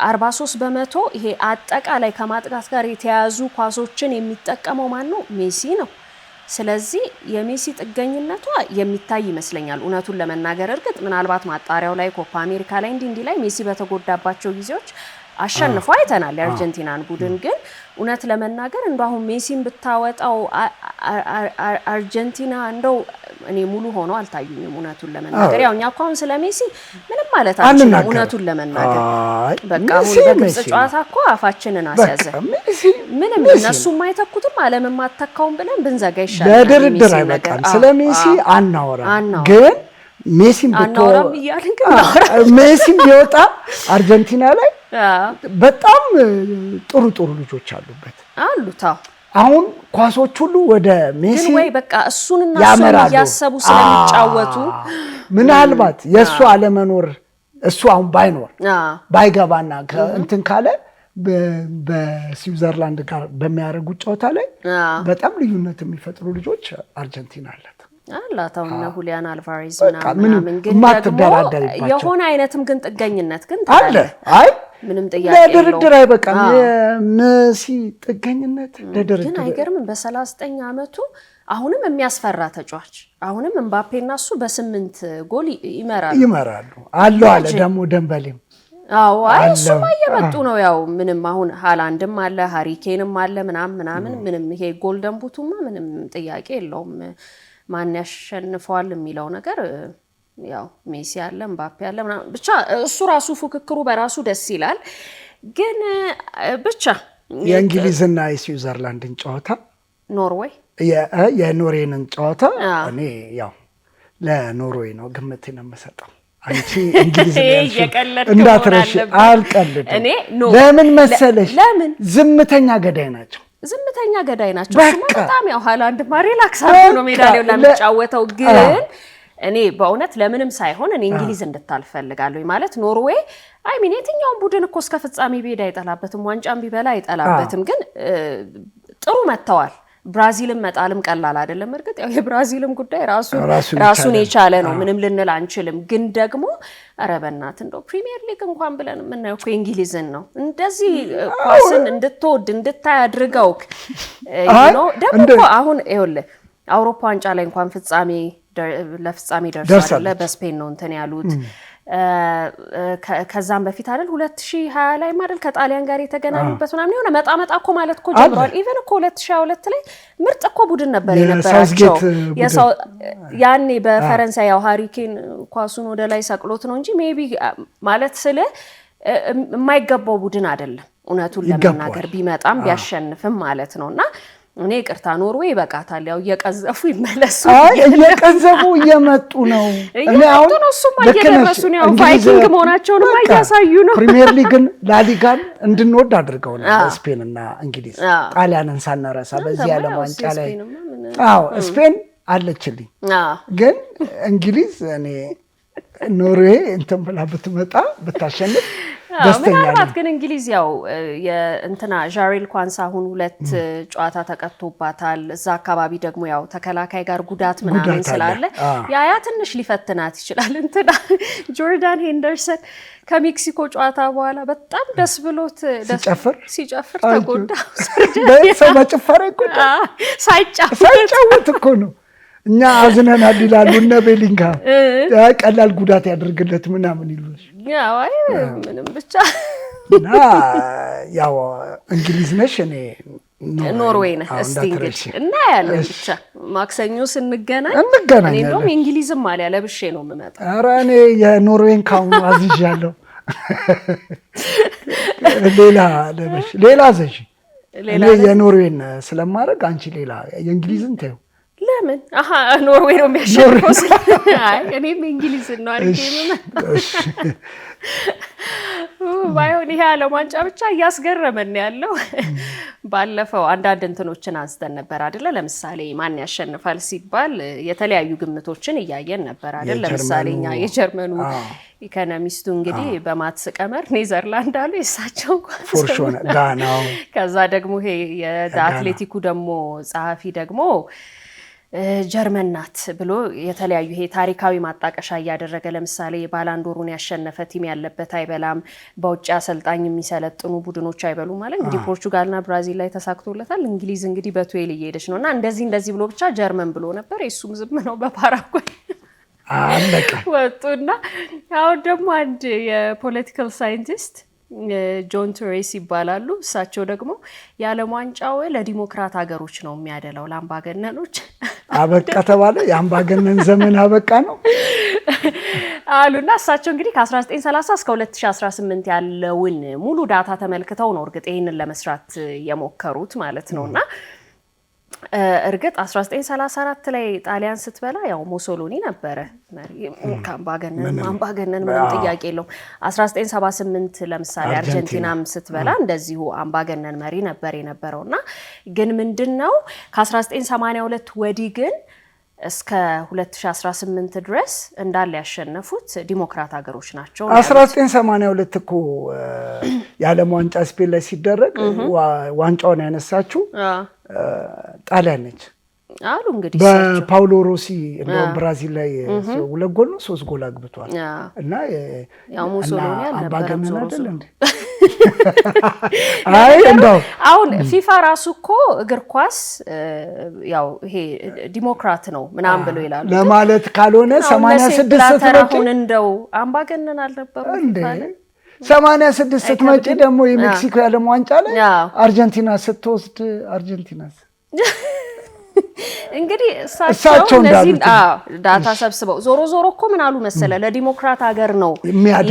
Speaker 1: 43% ይሄ አጠቃላይ ከማጥቃት ጋር የተያዙ ኳሶችን የሚጠቀመው ማን ነው ሜሲ ነው ስለዚህ የሜሲ ጥገኝነቷ የሚታይ ይመስለኛል እውነቱን ለመናገር እርግጥ ምናልባት ማጣሪያው ላይ ኮፓ አሜሪካ ላይ እንዲ ላይ ሜሲ በተጎዳባቸው ጊዜዎች አሸንፎ አይተናል የአርጀንቲናን ቡድን ግን እውነት ለመናገር እንደው አሁን ሜሲን ብታወጣው አርጀንቲና እንደው እኔ ሙሉ ሆኖ አልታዩኝም እውነቱን ለመናገር ያው እኛ እንኳን ስለ ሜሲ ምንም ማለት አይደለም እውነቱን ለመናገር በቃ አሁን በግብጽ ጨዋታ እኮ አፋችንን አስያዘ ምንም እነሱ የማይተኩትም ዓለም የማተካውን ብለን ብንዘጋ ይሻላል
Speaker 2: ለድርድር አይበቃም ስለ ሜሲ አናወራም ግን ሜሲን ቢወጣ አርጀንቲና ላይ በጣም ጥሩ ልጆች አሉበት አሁን ኳሶች ሁሉ ወደ ሜሲ
Speaker 1: ግን ወይ በቃ እሱንና እሱን ያሰቡ ስለሚጫወቱ
Speaker 2: ምናልባት የሱ አለመኖር እሱ አሁን ባይገባና እንትን ካለ በስዊዘርላንድ ጋር በሚያደርጉት ጨዋታ ላይ በጣም ልዩነት የሚፈጥሩ ልጆች አርጀንቲና አላት
Speaker 1: አላታውና ሁሊያን አልቫሬዝ ምናምን ግን ደግሞ የሆነ አይነትም ግን ጥገኝነት ግን
Speaker 2: አለ አይ
Speaker 1: ምንም ጥያቄ የለውም
Speaker 2: ለድርድር አይበቃም የሜሲ ጥገኝነት ለድርድር
Speaker 1: ግን አይገርም በ39 አመቱ አሁንም የሚያስፈራ ተጫዋች አሁንም ኤምባፔና እሱ በ8 ጎል ይመራሉ
Speaker 2: አለ ደግሞ ደምበሌም
Speaker 1: አዎ እሱማ እየመጡ ነው ያው ምንም አሁን ሃላንድም አለ ሃሪኬንም አለ ምናምን ምንም ይሄ ጎልደን ቡቱማ ምንም ጥያቄ የለውም ማን ያሸንፈዋል የሚለው ነገር ያው ሜሲ አለ ኤምባፔ አለ ብቻ እሱ ራሱ ፉክክሩ በራሱ ደስ ይላል ግን ብቻ
Speaker 2: የእንግሊዝና የስዊዘርላንድን ጨዋታ
Speaker 1: ኖርዌይ
Speaker 2: የኖርዌይን ጨዋታ እኔ ያው ለኖርዌይ ነው ግምቴን የምሰጠው አንቺ እንግሊዝ እንዳትረሽ አልቀልድም
Speaker 1: እኔ
Speaker 2: ለምን መሰለሽ ዝምተኛ ገዳይ ናቸው
Speaker 1: በጣም ያው ሃላንድ ሪላክስ አድርጎ ነው ሜዳሊያው ለሚጫወተው ግን እኔ በእውነት ለምንም ሳይሆን እኔ እንግሊዝ እንድታልፍ ፈልጋለሁ ማለት ኖርዌይ አይ ሚን የትኛውን ቡድን እኮ እስከ ፍጻሜ ቢሄድ አይጠላበትም ዋንጫም ቢበላ አይጠላበትም ግን ጥሩ መተዋል ብራዚልም መጣልም ቀላል አይደለም እርግጥ ያው የብራዚልም ጉዳይ ራሱን የቻለ ነው ምንም ልንል አንችልም ግን ደግሞ አረበናት እንደው ፕሪሚየር ሊግ እንኳን ብለን ምናየው እንግሊዝን ነው እንደዚህ ኳስን እንድትወድ እንድታይ አድርገው ደግሞ አሁን ይኸውልህ አውሮፓ ዋንጫ ላይ እንኳን ለፍጻሜ ደርሷል በስፔን ነው እንትን ያሉት ከዛም በፊት አይደል 2020 ላይ ማለት ከጣሊያን ጋር የተገናኙበት ምናምን የሆነ መጣ እኮ ማለት እኮ ጀምሯል ኢቨን እኮ 2022 ላይ ምርጥ እኮ ቡድን ነበር የነበራቸው ያኔ በፈረንሳይ ያው ሃሪኬን ኳሱን ወደ ላይ ሰቅሎት ነው እንጂ ሜቢ ማለት ስለ የማይገባው ቡድን አይደለም እውነቱን ለመናገር ቢመጣም ቢያሸንፍም ማለት ነውና እኔ ቅርታ ኖርዌይ በቃታል ያው እየቀዘፉ ይመለሱ
Speaker 2: እየቀዘፉ እየመጡ ነው
Speaker 1: እኔ አሁን እሱም እየደረሱ ነው ፋይቲንግ መሆናቸውን ማያሳዩ ነው
Speaker 2: ፕሪሚየር ሊግን ላሊጋን እንድንወድ አድርገው ነው ስፔን እና እንግሊዝ ጣሊያንን ሳናረሳ በዚህ ዓለም ዋንጫ ላይ ስፔን አለችልኝ ግን እንግሊዝ እኔ ኖርዌይ እንትን ብላ ብትመጣ ብታሸንፍ
Speaker 1: ምናልባት ግን እንግሊዝ ያው የእንትና ጃሬል ኳንሳ አሁን 2 ጨዋታ ተቀጥቶባታል እዛ አካባቢ ደግሞ ያው ተከላካይ ጋር ጉዳት ምናምን ስላለ ያ ትንሽ ሊፈትናት ይችላል እንትና ጆርዳን ሄንደርሰን ከሜክሲኮ ጨዋታ በኋላ በጣም ደስ ብሎት ሲጨፍር ተጎዳ
Speaker 2: ሰው በጭፈራ ይጎዳ ሳይጫወት እኮ ነው እኛ አዝነናል ይላሉ እነ ቤሊንግሃም ቀላል ጉዳት ያደርግለት ምናምን ይሉሽ
Speaker 1: ያው ምንም ብቻ
Speaker 2: እና ያው እንግሊዝ ነሽ እኔ
Speaker 1: ኖርዌይ ነህ እስቲ እንግዲህ እና ያለን ብቻ ማክሰኞ ስንገናኝ እኔ እንደውም እንግሊዝም ማሊያ ለብሼ ነው የምመጣው
Speaker 2: ኧረ እኔ የኖርዌይን ካሁን አዝዣለሁ ሌላ ዘሽ እኔ የኖርዌይን ስለማድረግ አንቺ ሌላ የእንግሊዝን ተይው
Speaker 1: ለምን ኖርዌይ ነው የሚያሸንፈው አይ እኔም እንግሊዝ ነው አርጌ የምመጣው ባይሆን ይሄ ዓለም ዋንጫ ብቻ እያስገረመን ያለው ባለፈው አንዳንድ እንትኖችን አንስተን ነበር አይደለ ለምሳሌ ማን ያሸንፋል ሲባል የተለያዩ ግምቶችን እያየን ነበር አይደለ ለምሳሌኛ የጀርመኑ ኢኮኖሚስቱ እንግዲህ በማትስ ቀመር ኔዘርላንድ አሉ የሳቸው
Speaker 2: ፎርሾን ጋናው
Speaker 1: ከዛ ደግሞ ይሄ የአትሌቲኩ ደግሞ ጸሐፊ ደግሞ ጀርመን ናት ብሎ የተለያዩ ይሄ ታሪካዊ ማጣቀሻ ያደረገ ለምሳሌ ባላንዶሩን ያሸነፈ ቲም ያለበት አይበላም በውጭ አሰልጣኝ የሚሰለጥኑ ቡድኖች አይበሉ ማለት እንግዲህ ፖርቹጋልና ብራዚል ላይ ተሳክቶለታል እንግሊዝ እንግዲህ በቱዌል እየሄደች ነውና እንደዚህ ብሎ ብቻ ጀርመን ብሎ ነበር እሱም ዝም ነው በፓራጓይ
Speaker 2: አለቀ
Speaker 1: ወጡና አሁን ደግሞ አንድ የፖለቲካል ሳይንቲስት ጆን ቱሬስ ይባላሉ እሳቸው ደግሞ የዓለም ዋንጫው ለዲሞክራት ሀገሮች ነው የሚያደላው ለአምባገነኖች
Speaker 2: አበቃ ተባለ የአምባገነን ዘመን አበቃ ነው
Speaker 1: አሉና እሳቸው እንግዲህ ከ1930 እስከ 2018 ያለውን ሙሉ ዳታ ተመልክተው ነው እርግጥ ይሄንን ለመስራት የሞከሩት ማለት ነውና እርግጥ 1934 ላይ ጣሊያን ስትበላ ያው ሙሶሎኒ ነበረ አምባገነን ምንም ጥያቄ የለውም 1978 ለምሳሌ አርጀንቲናም ስትበላ እንደዚሁ አምባገነን መሪ ነበር የነበረውና ግን ምንድነው ከ1982 ወዲህ ግን እስከ 2018 ድረስ እንዳለ ያሸነፉት ዲሞክራት ሀገሮች ናቸው
Speaker 2: 1982 እኮ የዓለም ዋንጫ ስፔን ላይ ሲደረግ ዋንጫውን ያነሳችው ጣሊያን ነች
Speaker 1: አሉ እንግዲህ
Speaker 2: በፓውሎ ሮሲ ነው ብራዚል ላይ 2 ጎል ነው 3 ጎል አግብቷል እና
Speaker 1: ያው ሙሶሎኒ
Speaker 2: አምባገነን አይደል እንዴ አይ እንደው
Speaker 1: አሁን ፊፋ ራሱ እኮ እግር ኳስ ያው ይሄ ዲሞክራት ነው ምናምን ብለው ይላሉ
Speaker 2: ለማለት ካልሆነ 86
Speaker 1: ስትመጪ እንደው አምባገነን አልነበሩ
Speaker 2: እንዴ 86 ስትመጪ ደግሞ የሜክሲኮ የዓለም ዋንጫ ላይ አርጀንቲና ስትወስድ አርጀንቲናስ እንግዲህ እሳቸው እነዚህ
Speaker 1: ዳታ ሰብስበው ዞሮ እኮ ምን አሉ መሰለ ለዲሞክራት ሀገር ነው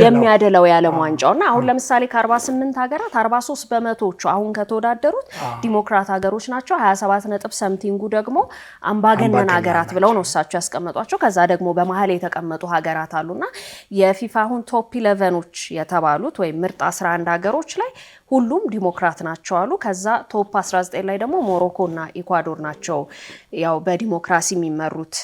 Speaker 1: የሚያደለው የዓለም ዋንጫውና አሁን ለምሳሌ ከ48 ሀገራት 43 በመቶቹ አሁን ከተወዳደሩት ዲሞክራት ሀገሮች ናቸው 27 ነጥብ ሰምቲንጉ ደግሞ አምባገነን ሀገራት ብለው ነው እሳቸው ያስቀመጧቸው ከዛ ደግሞ በመሃል የተቀመጡ ሀገራት አሉና የፊፋ አሁን ቶፕ 11ዎች የተባሉት ወይ ምርጥ 11 ሀገሮች ላይ ሁሉም ዲሞክራት ናቸው አሉ ከዛ ቶፕ 19 ላይ ደግሞ ሞሮኮና ኢኳዶር ናቸው ያው በዲሞክራሲ የሚመሩት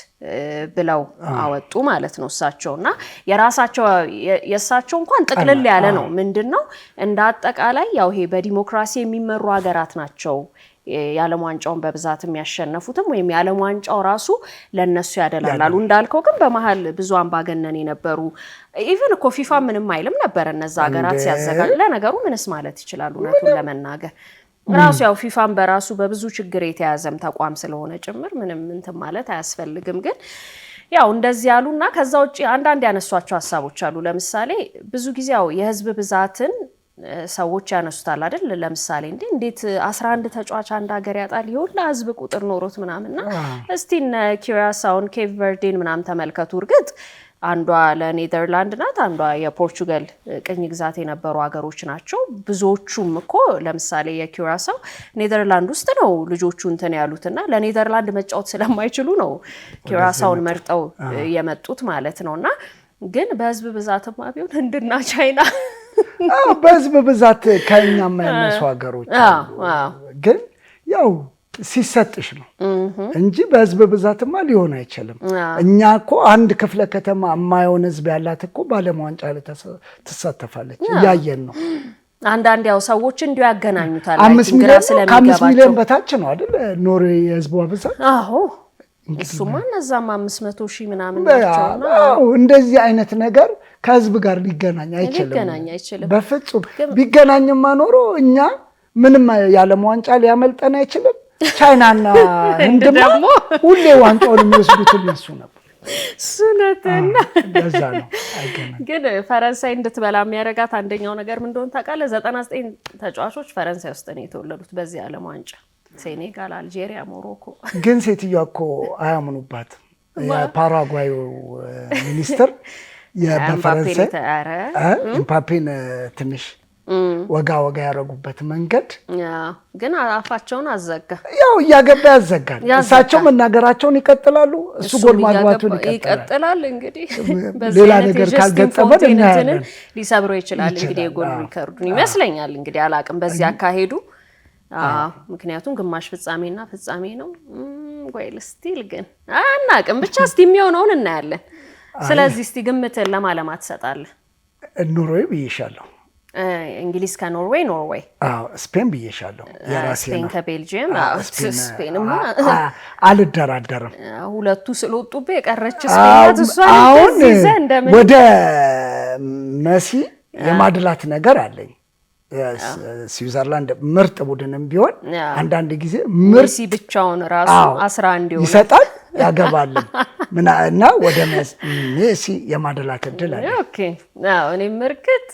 Speaker 1: ብለው አወጡ ማለት ነው እሳቸውና የራሳቸው እንኳን ጥቅልል ያለ ነው ምንድነው እንደ አጠቃላይ ያው ይሄ በዲሞክራሲ የሚመሩ ሀገራት ናቸው የዓለም ዋንጫውን በብዛት የሚያሸነፉትም ወይም የዓለም ዋንጫው ራሱ ለነሱ ያደላላሉ እንዳልከው ግን በመሃል ብዙ አምባገነን የነበሩ ኢቭን እኮ ፊፋ ምንም አይልም ነበር እነዛ ሀገራት ሲያዘጋጅ ለነገሩ ምንስ ማለት ይችላል እውነቱን ለመናገር ራሱ ያው ፊፋም በራሱ በብዙ ችግር የተያዘም ተቋም ስለሆነ ጭምር ምንም እንትን ማለት አያስፈልግም ግን ያው እንደዚህ ያሉና ከዛ ውጪ አንዳንድ ያነሷቸው ሐሳቦች አሉ ለምሳሌ ብዙ ጊዜ ያው የህዝብ ብዛትን ሰዎች ያነሱታል አይደል ለምሳሌ እንዴት 11 ተጫዋች አንድ ሀገር ያጣል ይሁን ለህዝብ ቁጥር ኖሮት ምናምንና እስቲን ኪራሳውን ኬፕ ቨርዴን ምናምን ተመልከቱ እርግጥ አንዷ ለኔዘርላንድ ናት አንዷ የፖርቹጋል ቅኝ ግዛት የነበሩ ሀገሮች ናቸው ብዙዎቹም እኮ ለምሳሌ የኪራሳው ኔዘርላንድ ውስጥ ነው ልጆቹ እንትን ያሉትና ለኔዘርላንድ መጫወት ስለማይችሉ ነው ኪራሳውን መርጠው የመጡት ማለት ነውና ግን በህዝብ ብዛትማ ቢሆን ህንድና ቻይና
Speaker 2: በህዝብ ብዛት ከኛም ያነሱ ሀገሮች ግን ያው ሲሰጥሽ ነው እንጂ በህዝብ ብዛትማ ሊሆን አይችልም እኛ እኮ አንድ ክፍለ ከተማ የማይሆን ህዝብ ያላት እኮ በዓለም ዋንጫ ላይ ተሳተፋለች ያየን ነው
Speaker 1: አንዳንድ ያው ሰዎች እንዲሁ ያገናኙታል
Speaker 2: 5 ሚሊዮን በታች ነው አይደል ኖርዌይ የህዝቧ ብዛት
Speaker 1: አዎ እሱማ እነዛም 500,000 ምናምን ናቸውና
Speaker 2: እንደዚህ አይነት ነገር ከህዝብ ጋር ሊገናኝ አይችልም በፍጹም ቢገናኝማ ኖሮ እኛ ምንም የዓለም ዋንጫ ሊያመልጠን አይችልም ቻይናና ህንድ ደግሞ ሁሌ ዋንጫውን የሚወስዱት እነሱ ነበር
Speaker 1: ሱነተና
Speaker 2: እንደዛ ነው
Speaker 1: ግን ፈረንሳይ እንድትበላ የሚያረጋት አንደኛው ነገር ምን እንደሆነ ታውቃለህ 99 ተጫዋቾች ፈረንሳይ ውስጥ ነው የተወለዱት በዚህ ዓለም ዋንጫ ሴኔጋል አልጄሪያ ሞሮኮ ግን
Speaker 2: ሴትዮዋ እኮ አያምኑባት የፓራጓዩ ሚኒስትር የበፈረንሳይ ኤምባፔን ትንሽ ወጋ ያረጉበት መንገድ
Speaker 1: ግን አፋቸውን አዘጋ
Speaker 2: ያው ያገባ ያዘጋል እሳቸው መናገራቸውን ይቀጥላሉ እሱ ጎል ማግባቱን
Speaker 1: ይቀጥላል እንግዲህ
Speaker 2: ሌላ ነገር ካልገጠመን እናያለን
Speaker 1: ሊሰብሮ ይችላል እንግዲህ የጎል ሪከርዱን ይመስለኛል እንግዲህ አላቅም በዚህ አካሄዱ ምክንያቱም ግማሽ ፍጻሜና ፍጻሜ ነው ጎይል ስቲል ግን አናቅም ብቻ እስቲ የሚሆነውን እናያለን ስለዚህ እስቲ ግምትን ለማለማት ሰጣለ
Speaker 2: ኑሮዬ ብይሻለሁ
Speaker 1: እንግሊዝ ከኖርዌይ ኖርዌይ
Speaker 2: ስፔን ብዬሻለሁ የራሴ
Speaker 1: ስፔን ከቤልጂየም ስፔንማ
Speaker 2: አልደራደርም
Speaker 1: ሁለቱ ስለወጡብህ የቀረች ስፔን እሷን እንደምን
Speaker 2: ወደ መሲ የማድላት ነገር አለኝ ስዊዘርላንድ ምርጥ ቡድንም ቢሆን አንዳንድ ጊዜ
Speaker 1: ሜሲ ብቻውን ራሱ 11
Speaker 2: ይሰጣል ያገባል እና ወደ ሜሲ የማድላት እድል አለ
Speaker 1: ኦኬ እኔ ምርክት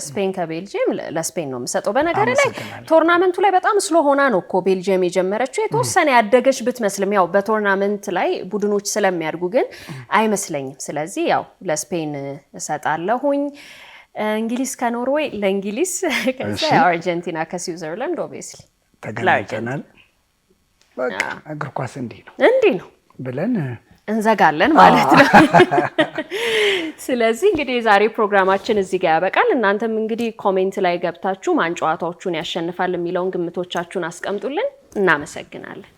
Speaker 1: ስፔን ከቤልጂየም ለስፔን ነው የምሰጠው በነገር ላይ ቶርናመንቱ ላይ በጣም ስለሆነ ነው እኮ ቤልጂየም የጀመረችው የተወሰነ ያደገች ብትመስልም ያው በቶርናመንት ላይ ቡድኖች ስለሚያድጉ ግን አይመስለኝም ስለዚህ ያው ለስፔን እሰጣለሁኝ እንግሊዝ ከኖርዌይ ለእንግሊዝ ከዛ አርጀንቲና ከስዊዘርላንድ ኦብቪየስሊ
Speaker 2: ተገናኝተናል በቃ እግር ኳስ እንዲህ ነው ብለን
Speaker 1: እንዘጋለን ማለት ነው ስለዚህ እንግዲህ ዛሬ ፕሮግራማችን እዚህ ጋር ያበቃል እናንተም እንግዲህ ኮሜንት ላይ ገብታችሁ ማን ጨዋታዎቹን ያሸንፋል የሚለውን ግምቶቻችሁን አስቀምጡልን እናመሰግናለን